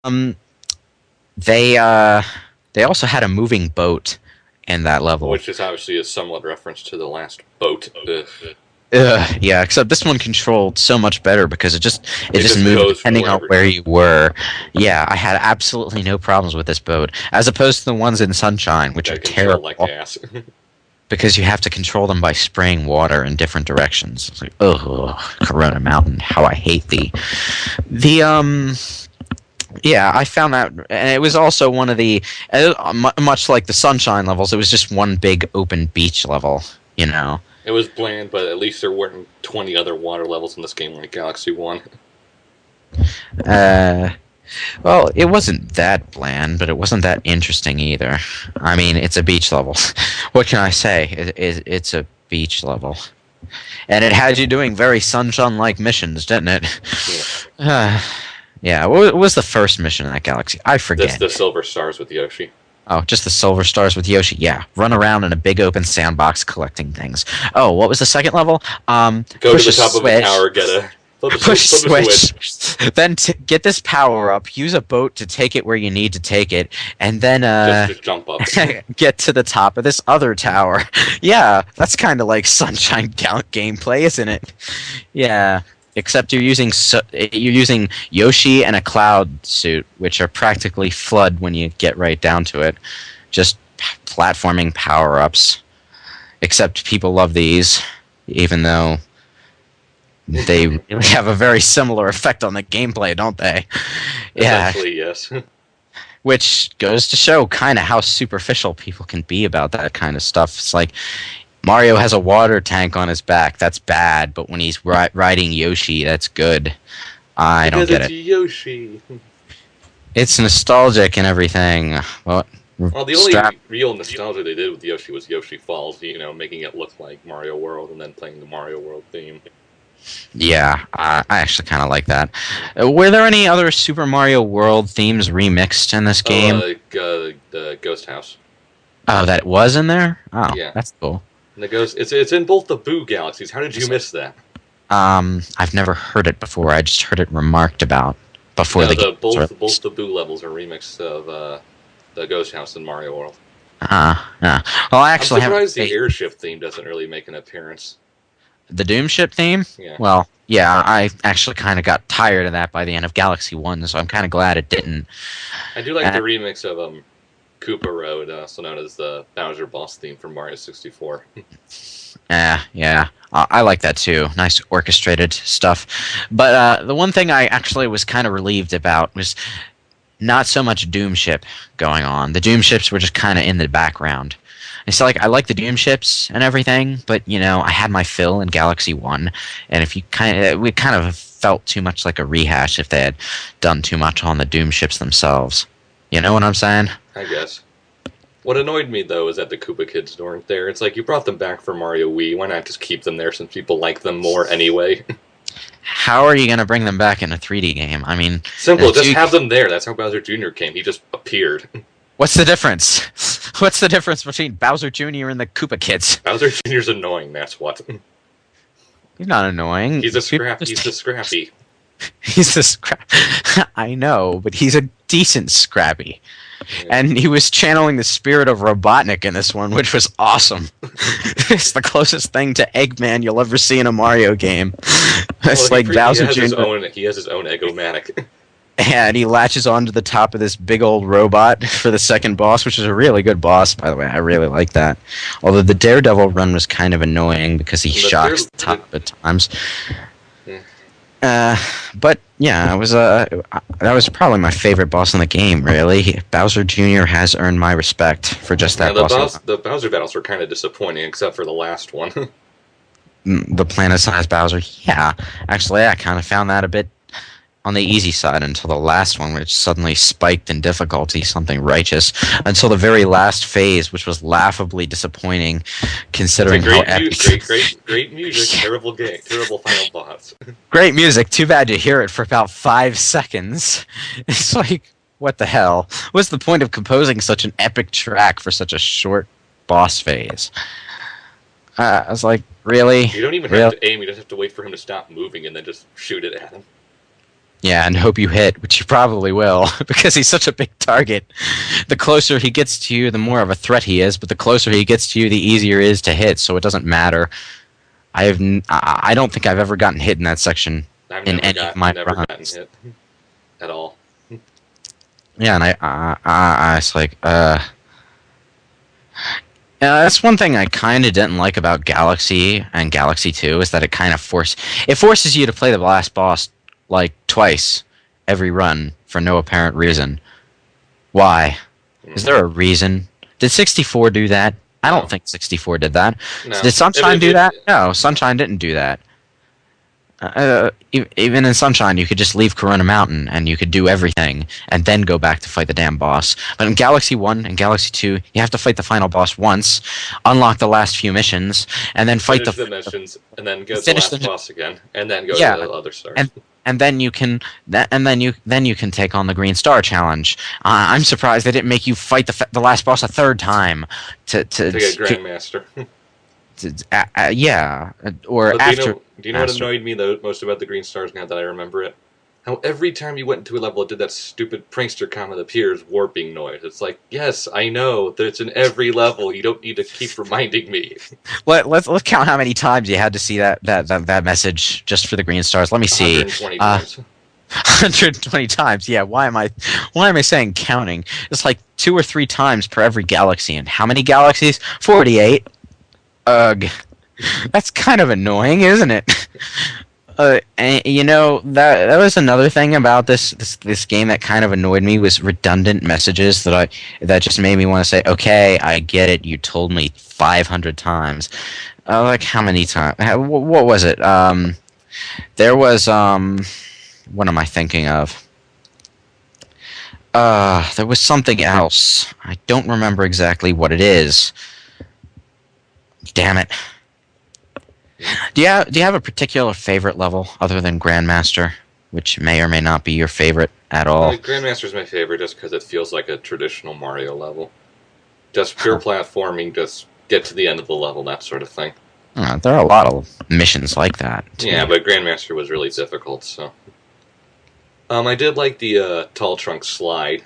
Um, they also had a moving boat in that level. Which is obviously a somewhat reference to the last boat. Ugh. Yeah, except this one controlled so much better because it It just just moved goes depending on wherever. where you were. Yeah, I had absolutely no problems with this boat, as opposed to the ones in Sunshine, which are That control like terrible ass. because you have to control them by spraying water in different directions. It's like, oh, Corona Mountain, how I hate thee. The Yeah, I found that, and it was also one of the much like the Sunshine levels. It was just one big open beach level, you know. It was bland, but at least there weren't 20 other water levels in this game like Galaxy 1. Uh, well, it wasn't that bland, but it wasn't that interesting either. I mean, it's a beach level. What can I say? It's a beach level, and it had you doing very Sunshine-like missions, didn't it? Yeah. Yeah. What was the first mission in that galaxy? I That's forget. the Silver Stars with Yoshi. Oh, just the silver stars with Yoshi. Yeah, run around in a big open sandbox collecting things. Oh, what was the second level? Go to Push the a top of a switch. tower, get a Push a flip a switch. switch. Then get this power up. Use a boat to take it where you need to take it, and then Just jump up. get to the top of this other tower. Yeah, that's kind of like Sunshine gameplay, isn't it? Yeah. Except you're using Yoshi and a cloud suit, which are practically FLUDD when you get right down to it. Just platforming power ups. Except people love these, even though they really have a very similar effect on the gameplay, don't they? Yeah, Essentially, yes. which goes to show kind of how superficial people can be about that kind of stuff. It's like Mario has a water tank on his back. That's bad, but when he's riding Yoshi, that's good. I don't Because get it's it. Yoshi. It's nostalgic and everything. Well, Well, the strap. only real nostalgia they did with Yoshi was Yoshi Falls, making it look like Mario World and then playing the Mario World theme. Yeah, I actually kind of like that. Were there any other Super Mario World themes remixed in this Oh, game? the Ghost House. Oh, that was in there. Oh, Yeah. that's cool. And the Ghost, it's in both the Boo galaxies. How did you miss that? I've never heard it before. I just heard it remarked about before No, the game the was both released. the Boo levels are remixed of the Ghost House in Mario World. Well, I I'm actually haven't surprised the played airship theme doesn't really make an appearance. the Doom Ship theme. Yeah. Well, yeah, I actually kind of got tired of that by the end of Galaxy One, so I'm kind of glad it didn't. I do like Uh, the remix of Koopa Road, also known as the Bowser boss theme from Mario 64. Yeah, I like that too. Nice orchestrated stuff. But the one thing I actually was kind of relieved about was not so much Doom Ship going on. The Doom Ships were just kind of in the background. And so, like, I like the Doom Ships and everything, but I had my fill in Galaxy One, and if you we kind of felt too much like a rehash if they had done too much on the Doom Ships themselves. You know what I'm saying? I guess. What annoyed me though is that the Koopa kids weren't there. It's like you brought them back for Mario Wii. Why not just keep them there since people like them more anyway? How are you going to bring them back in a 3D game? I mean, Simple, just you, have them there. That's how Bowser Jr. came. He just appeared. what's the difference? What's the difference between Bowser Jr. and the Koopa Kids? Bowser Jr.'s annoying. That's what. He's not annoying. He's a scrap. He's a scrappy. He's a scrap. I know, but he's a decent Scrappy. Yeah. And he was channeling the spirit of Robotnik in this one, which was awesome. It's the closest thing to Eggman you'll ever see in a Mario game. It's like Bowser Jr. He has his own Egomatic. And he latches onto the top of this big old robot for the second boss, which is a really good boss, by the way. I really like that. Although the Daredevil run was kind of annoying because he shocks the top at times. But yeah, that was probably my favorite boss in the game. Really, Bowser Jr. has earned my respect for just that boss. The Bowser battles were kind of disappointing, except for the last one. The planet-sized Bowser. Yeah, actually, I kind of found that a bit on the easy side until the last one, which suddenly spiked in difficulty, something righteous, until the very last phase, which was laughably disappointing, considering how epic. Great music. Terrible game. Terrible final boss. Great music. Too bad to hear it for about 5 seconds. It's like, what the hell? What's the point of composing such an epic track for such a short boss phase? I was like, really? You don't even have to aim. You just have to wait for him to stop moving and then just shoot it at him. Yeah, and hope you hit, which you probably will, because he's such a big target. The closer he gets to you, the more of a threat he is, but the closer he gets to you, the easier it is to hit, so it doesn't matter. I don't think I've ever gotten hit in that section in any of I've my never gotten runs. hit at all. Yeah, and I was like, yeah, that's one thing I kind of didn't like about Galaxy and Galaxy 2 is that it forces you to play the last boss like twice every run for no apparent reason. Why? Is there a reason? Did 64 do that? I don't No, think 64 did that. no. Did Sunshine do that? No, Sunshine didn't do that. Even in Sunshine, you could just leave Corona Mountain and you could do everything and then go back to fight the damn boss. But in Galaxy 1 and Galaxy 2, you have to fight the final boss once, unlock the last few missions, and then fight Finish the missions, and then go to the finish last boss again, and then go yeah, to the other stars. and then you can then you can take on the Green Star challenge. I'm surprised they didn't make you fight the last boss a third time to get Grandmaster. yeah, or But after. do you know what annoyed me most about the Green Stars now that I remember it? How every time you went into a level, it did that stupid prankster comment appears warping noise. It's like, yes, I know that it's in every level. You don't need to keep reminding me. Let's count how many times you had to see that message just for the Green Stars. Let me see. 120 times. 120 times. Yeah, why am I saying counting? It's like 2 or 3 times per every galaxy. And how many galaxies? 48. Ugh. That's kind of annoying, isn't it? And, that was another thing about this game that kind of annoyed me was redundant messages that just made me want to say, okay, I get it. You told me 500 times. Like how many times? What was it? There was what am I thinking of? There was something else. I don't remember exactly what it is. Damn it. Do you have a particular favorite level other than Grandmaster, which may or may not be your favorite at all? Grandmaster's my favorite just because it feels like a traditional Mario level. Just pure platforming, just get to the end of the level, that sort of thing. There are a lot of missions like that. Yeah, but Grandmaster was really difficult, so. I did like the Tall Trunk slide.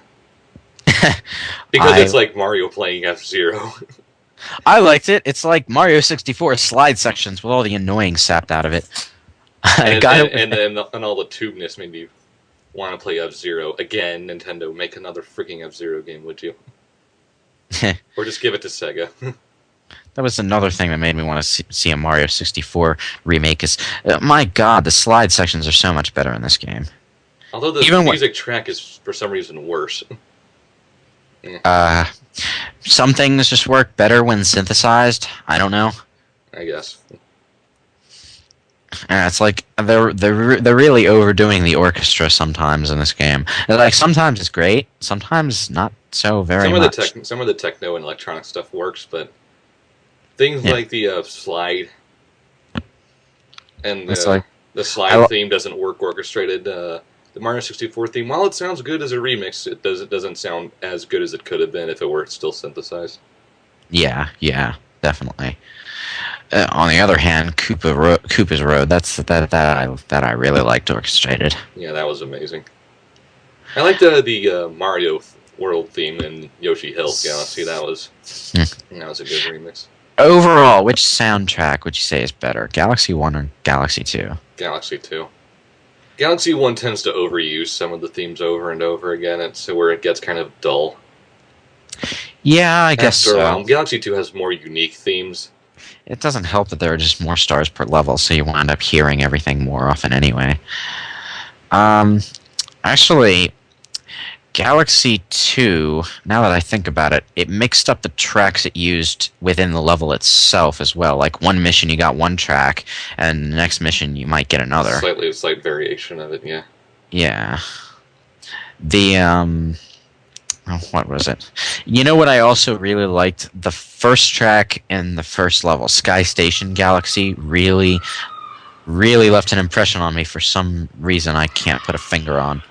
Because it's like Mario playing F-Zero. I liked it. It's like Mario 64 slide sections with all the annoying sapped out of it. And all the tubeness made me want to play F-Zero again. Nintendo, make another freaking F-Zero game, would you? Or just give it to Sega. That was another thing that made me want to see a Mario 64 remake. Is my God, the slide sections are so much better in this game. Although the music track is for some reason worse. Some things just work better when synthesized. I don't know. I guess. It's like they're really overdoing the orchestra sometimes in this game. Like sometimes it's great, sometimes not so very much. Some of the techno and electronic stuff works, but things like the slide and the slide theme doesn't work orchestrated. The Mario 64 theme, while it sounds good as a remix, it doesn't sound as good as it could have been if it were still synthesized. Yeah, definitely. On the other hand, Koopa's Road, that I really liked orchestrated. Yeah, that was amazing. I liked the Mario World theme in Yoshi Hill Galaxy. That was a good remix. Overall, which soundtrack would you say is better, Galaxy 1 or Galaxy 2? Galaxy 2. Galaxy 1 tends to overuse some of the themes over and over again, where it gets kind of dull. Yeah, I guess so. Galaxy 2 has more unique themes. It doesn't help that there are just more stars per level, so you wind up hearing everything more often anyway. Actually, Galaxy 2, now that I think about it, it mixed up the tracks it used within the level itself as well. Like one mission you got one track, and the next mission you might get another. Slight variation of it, yeah. Yeah. What was it? You know what I also really liked? The first track in the first level, Sky Station Galaxy, really, really left an impression on me for some reason I can't put a finger on.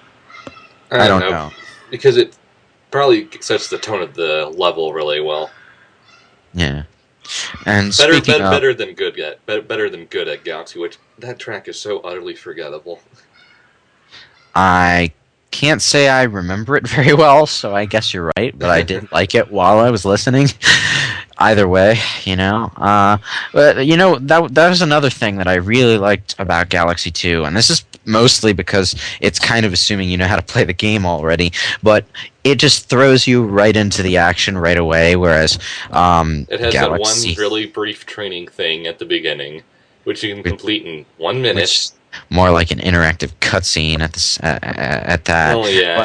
I don't know. Because it probably sets the tone of the level really well. Yeah. And better than good at Galaxy, which that track is so utterly forgettable. I can't say I remember it very well, so I guess you're right, but I did like it while I was listening. Either way, you know. But you know that was another thing that I really liked about Galaxy 2, and this is mostly because it's kind of assuming you know how to play the game already, but it just throws you right into the action right away. Whereas It has that one Galaxy, really brief training thing at the beginning, which you can complete in 1 minute. which more like an interactive cutscene at this at that. Oh yeah,